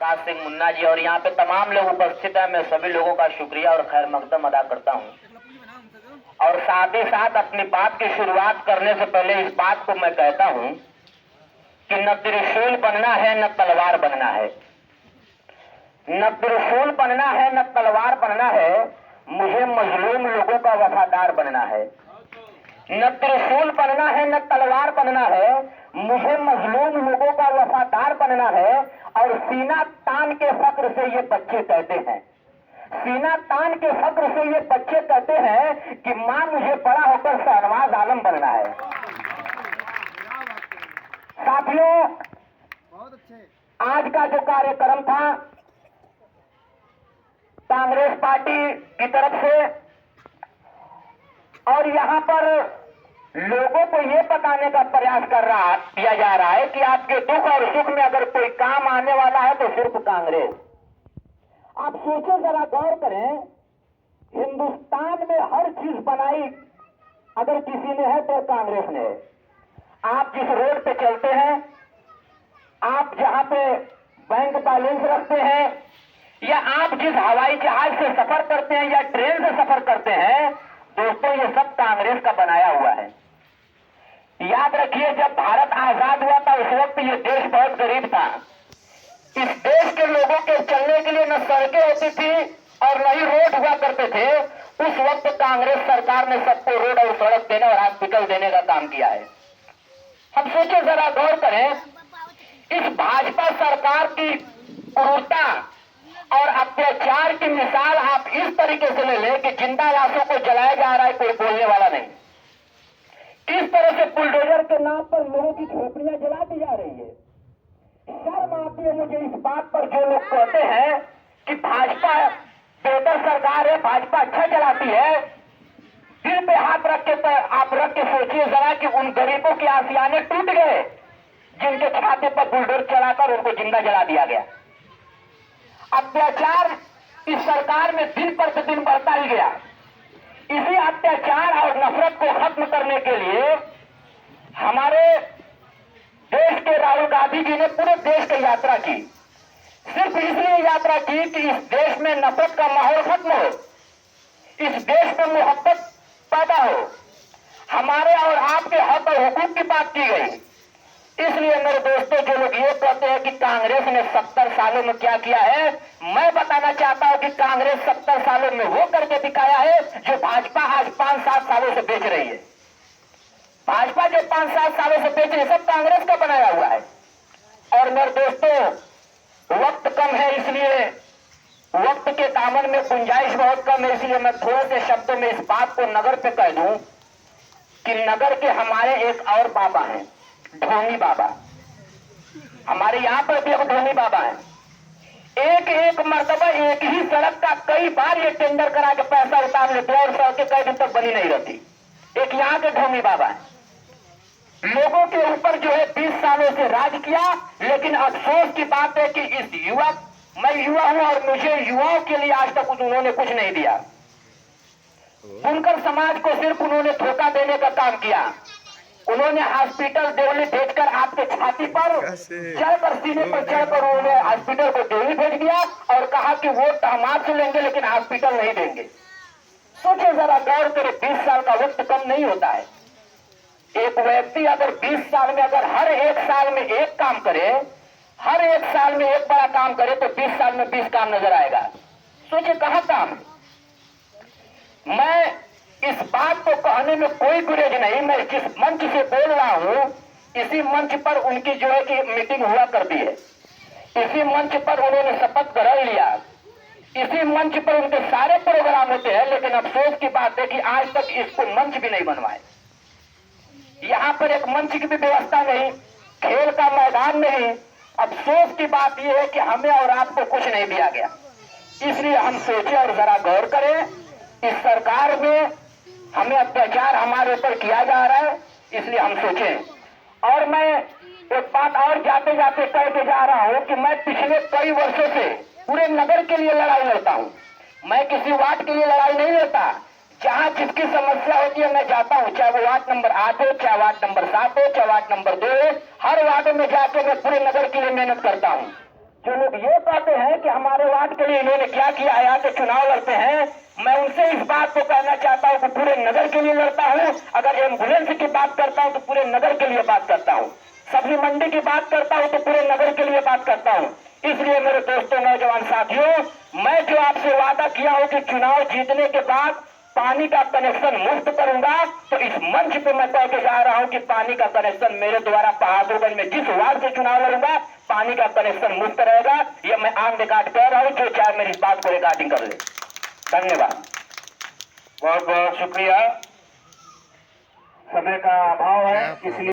प्रकाश सिंह मुन्ना जी और यहाँ पे तमाम लोग उपस्थित हैं। मैं सभी लोगों का शुक्रिया और खैर मकदम अदा करता हूँ। और साथ ही साथ अपनी बात की शुरुआत करने से पहले इस बात को मैं कहता हूँ कि न त्रिशूल बनना है न तलवार बनना है, न त्रिशूल बनना है न तलवार बनना है, मुझे मजलूम लोगों का वफादार बनना है। न त्रिशूल बनना है न तलवार बनना है, मुझे मजलूम लोगों का वफादार बनना है। और सीना तान के फक्र से ये बच्चे कहते हैं, सीना तान के फक्र से ये बच्चे कहते हैं कि मां मुझे बड़ा होकर शहनवाज आलम बनना है। साथियों, आज का जो कार्यक्रम था कांग्रेस पार्टी की तरफ से, और यहां पर लोगों को यह बताने का प्रयास किया जा रहा है कि आपके दुख और सुख में अगर कोई काम आने वाला है तो सिर्फ कांग्रेस। आप सोचो, जरा गौर करें, हिंदुस्तान में हर चीज बनाई अगर किसी ने है तो कांग्रेस ने। आप जिस रोड पे चलते हैं, आप जहां पे बैंक बैलेंस रखते हैं, या आप जिस हवाई जहाज से सफर करते हैं या ट्रेन से सफर करते हैं, दोस्तों ये सब कांग्रेस का बनाया हुआ है। याद रखिए, जब भारत आजाद हुआ था उस वक्त ये देश बहुत गरीब था। इस देश के लोगों के चलने के लिए न सड़कें होती थी और न ही रोड हुआ करते थे। उस वक्त कांग्रेस सरकार ने सबको रोड और सड़क देने और हॉस्पिटल देने का काम किया है। हम सोचे, जरा गौर करें, इस भाजपा सरकार की क्रूरता और अत्याचार की मिसाल आप इस तरीके से ले लें कि जिंदा लाशों को जलाया जा रहा है, कोई बोलने वाला नहीं। इस तरह से बुलडोजर के नाम पर लोगों की झोपड़ियां जला दी जा रही है। शर्म आती है मुझे इस बात पर जो लोग कहते हैं कि भाजपा बेहतर सरकार है, भाजपा अच्छा चलाती है। दिल पे हाथ रख के आप रख के सोचिए जरा कि उन गरीबों के आशियाने टूट गए जिनके छाते पर बुलडोजर चलाकर उनको जिंदा जला दिया गया। अत्याचार इस सरकार में दिन प्रतिदिन बढ़ता ही गया। इसी अत्याचार और नफरत को खत्म करने के लिए हमारे देश के राहुल गांधी जी ने पूरे देश की यात्रा की। सिर्फ इसलिए यात्रा की कि इस देश में नफरत का माहौल खत्म हो, इस देश में मोहब्बत पैदा हो, हमारे और आपके हक और हुकूक की बात की गई। इसलिए मेरे दोस्तों, जो लोग ये कहते हैं कि कांग्रेस ने 70 सालों में क्या किया है, मैं बताना चाहता हूं कि कांग्रेस 70 सालों में वो करके दिखाया है जो भाजपा आज 5-7 सालों से बेच रही है। भाजपा जो 5-7 सालों से बेच रही है, सब कांग्रेस का बनाया हुआ है। और मेरे दोस्तों, वक्त कम है, इसलिए वक्त के दामन में गुंजाइश बहुत कम है, इसलिए मैं थोड़े से शब्दों में इस बात को नगर पे कह दूं कि नगर के हमारे एक और बाबा हैं, ढोंगी बाबा। हमारे यहाँ पर भी एक ढोंगी बाबा है। एक एक मर्तबा एक ही सड़क का कई बार ये टेंडर करा के पैसा उतार लेते हैं और सड़कें कई दिन तक बनी नहीं रहती। एक यहाँ के ढोंगी बाबा है। लोगों के ऊपर जो है 20 सालों से राज किया, लेकिन अफसोस की बात है कि इस मैं युवा हूं और मुझे युवाओं के लिए आज तक उन्होंने कुछ नहीं दिया। बुनकर समाज को सिर्फ उन्होंने धोखा देने का काम किया। उन्होंने हॉस्पिटल देवली भेजकर आपके छाती पर चढ़कर, सीने पर चढ़कर उन्होंने हॉस्पिटल को देवली भेज दिया और कहा कि वोट हम आपसे लेंगे लेकिन हॉस्पिटल नहीं देंगे। सोचे जरा, गौर करें, 20 साल का वक्त कम नहीं होता है। एक व्यक्ति अगर 20 साल में अगर हर एक साल में एक काम करे, हर एक साल में एक बड़ा काम करे, तो 20 साल में 20 काम नजर आएगा। सोचे कहां काम। मैं इस बात को कहने में कोई गुरेज नहीं। मैं जिस मंच से बोल रहा हूं, इसी मंच पर उनकी जो है कि मीटिंग हुआ करती है, इसी मंच पर उन्होंने शपथ ग्रहण लिया, इसी मंच पर उनके सारे प्रोग्राम होते हैं। लेकिन अफसोस की बात है कि आज तक इसको मंच भी नहीं बनवाए। यहाँ पर एक मंच की भी व्यवस्था नहीं, खेल का मैदान नहीं। अफसोस की बात यह है कि हमें और आपको कुछ नहीं दिया गया। इसलिए हम सोचे और जरा गौर करें, इस सरकार में हमें अत्याचार हमारे ऊपर किया जा रहा है, इसलिए हम सोचें। और मैं एक बात और जाते जाते कह के जा रहा हूं कि मैं पिछले कई वर्षों से पूरे नगर के लिए लड़ाई लड़ता हूं। मैं किसी वार्ड के लिए लड़ाई नहीं लड़ता। जहां जिसकी समस्या होती है मैं जाता हूं, चाहे वो वार्ड नंबर 8 हो, चाहे वार्ड नंबर 7 हो, चाहे वार्ड नंबर 2 हो, हर वार्ड में जाके मैं पूरे नगर के लिए मेहनत करता हूं। जो लोग ये कहते हैं कि हमारे वार्ड के लिए इन्होंने क्या किया है, यहाँ के चुनाव लड़ते हैं, मैं उनसे इस बात को कहना चाहता हूँ कि पूरे नगर के लिए लड़ता हूँ। अगर एम्बुलेंस की बात करता हूँ तो पूरे नगर के लिए बात करता हूँ, सब्जी मंडी की बात करता हूँ तो पूरे नगर के लिए बात करता हूँ। इसलिए मेरे दोस्तों, नौजवान साथियों, मैं जो आपसे वादा किया हूँ कि चुनाव जीतने के बाद पानी का कनेक्शन मुफ्त करूंगा, तो इस मंच पे मैं कह के जा रहा हूं कि पानी का कनेक्शन मेरे द्वारा बहादुरगंज में जिस वार्ड से चुनाव लड़ूंगा, पानी का कनेक्शन मुफ्त रहेगा। ये मैं आम रिकॉर्ड कह रहा हूं, जो चाहे मेरी इस बात को रिकॉर्डिंग कर ले। धन्यवाद। बहुत बहुत शुक्रिया। समय का अभाव है, इसलिए